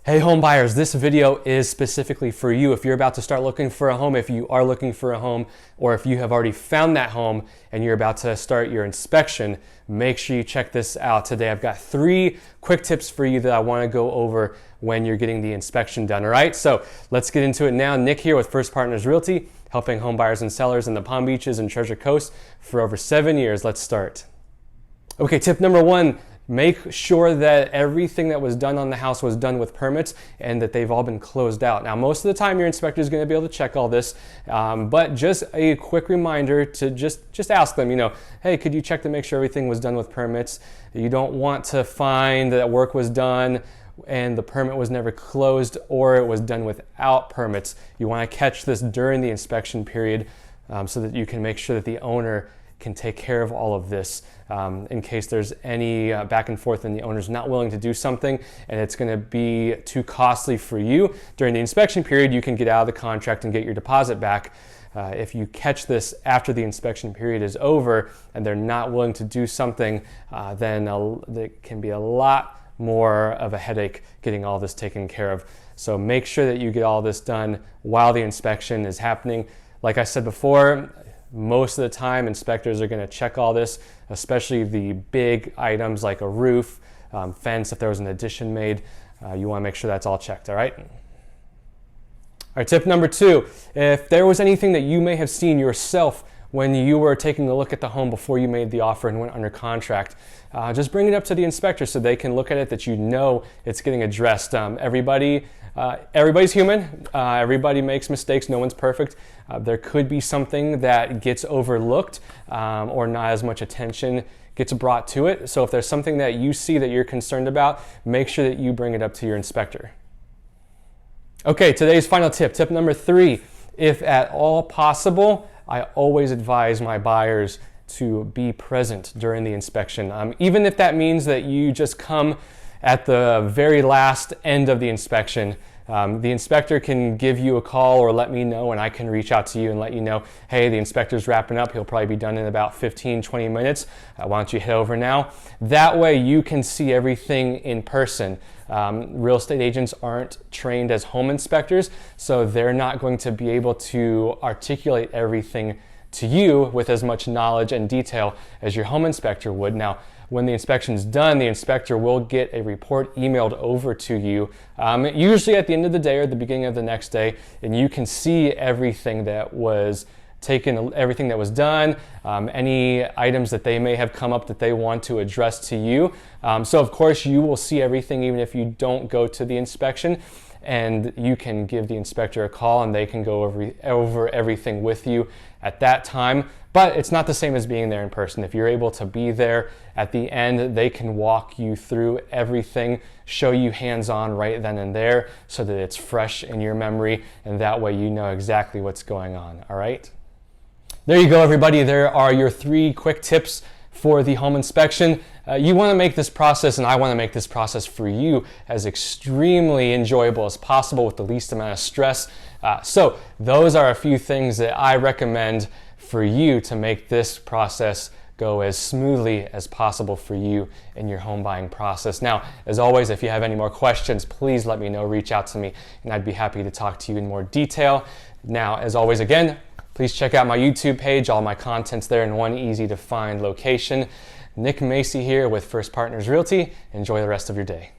Hey home buyers, this video is specifically for you. If you're about to start looking for a home, if you are looking for a home, or if you have already found that home and you're about to start your inspection, make sure you check this out today. I've got 3 quick tips for you that I want to go over when you're getting the inspection done. All right, so let's get into it now. Nick here with First Partners Realty, helping home buyers and sellers in the Palm Beaches and Treasure Coast for over 7 years. Let's start. Okay, tip number 1. Make sure that everything that was done on the house was done with permits and that they've all been closed out. Now, most of the time your inspector is going to be able to check all this, but just a quick reminder to just ask them, hey, could you check to make sure everything was done with permits? You don't want to find that work was done and the permit was never closed, or it was done without permits. You want to catch this during the inspection period so that you can make sure that the owner can take care of all of this in case there's any back and forth and the owner's not willing to do something and it's going to be too costly for you. During the inspection period, you can get out of the contract and get your deposit back. If you catch this after the inspection period is over and they're not willing to do something, then it can be a lot more of a headache getting all this taken care of. So make sure that you get all this done while the inspection is happening. Like I said before, most of the time inspectors are going to check all this, especially the big items like a roof, fence, if there was an addition made. You want to make sure that's all checked, all right? All right, tip number 2, if there was anything that you may have seen yourself when you were taking a look at the home before you made the offer and went under contract, just bring it up to the inspector so they can look at it, that you know it's getting addressed. Everybody's human. Everybody makes mistakes. No one's perfect. There could be something that gets overlooked or not as much attention gets brought to it. So if there's something that you see that you're concerned about, make sure that you bring it up to your inspector. Okay, today's final tip, tip number 3. If at all possible, I always advise my buyers to be present during the inspection. Even if that means that you just come at the very last end of the inspection. The inspector can give you a call or let me know, and I can reach out to you and let you know, hey, the inspector's wrapping up. He'll probably be done in about 15-20 minutes. Why don't you head over now? That way you can see everything in person. Real estate agents aren't trained as home inspectors, so they're not going to be able to articulate everything to you with as much knowledge and detail as your home inspector would. Now, when the inspection's done, the inspector will get a report emailed over to you, usually at the end of the day or the beginning of the next day, and you can see everything that was taken, everything that was done, any items that they may have come up that they want to address to you. So of course you will see everything even if you don't go to the inspection, and you can give the inspector a call and they can go over everything with you at that time. But it's not the same as being there in person. If you're able to be there at the end, they can walk you through everything, show you hands-on right then and there so that it's fresh in your memory, and that way you know exactly what's going on, all right? There you go, everybody. There are your 3 quick tips for the home inspection. You want to make this process, and I want to make this process for you as extremely enjoyable as possible with the least amount of stress. So those are a few things that I recommend for you to make this process go as smoothly as possible for you in your home buying process. Now, as always, if you have any more questions, please let me know, reach out to me, and I'd be happy to talk to you in more detail. Now, as always, again, please check out my YouTube page. All my content's there in one easy to find location. Nick Macy here with First Partners Realty. Enjoy the rest of your day.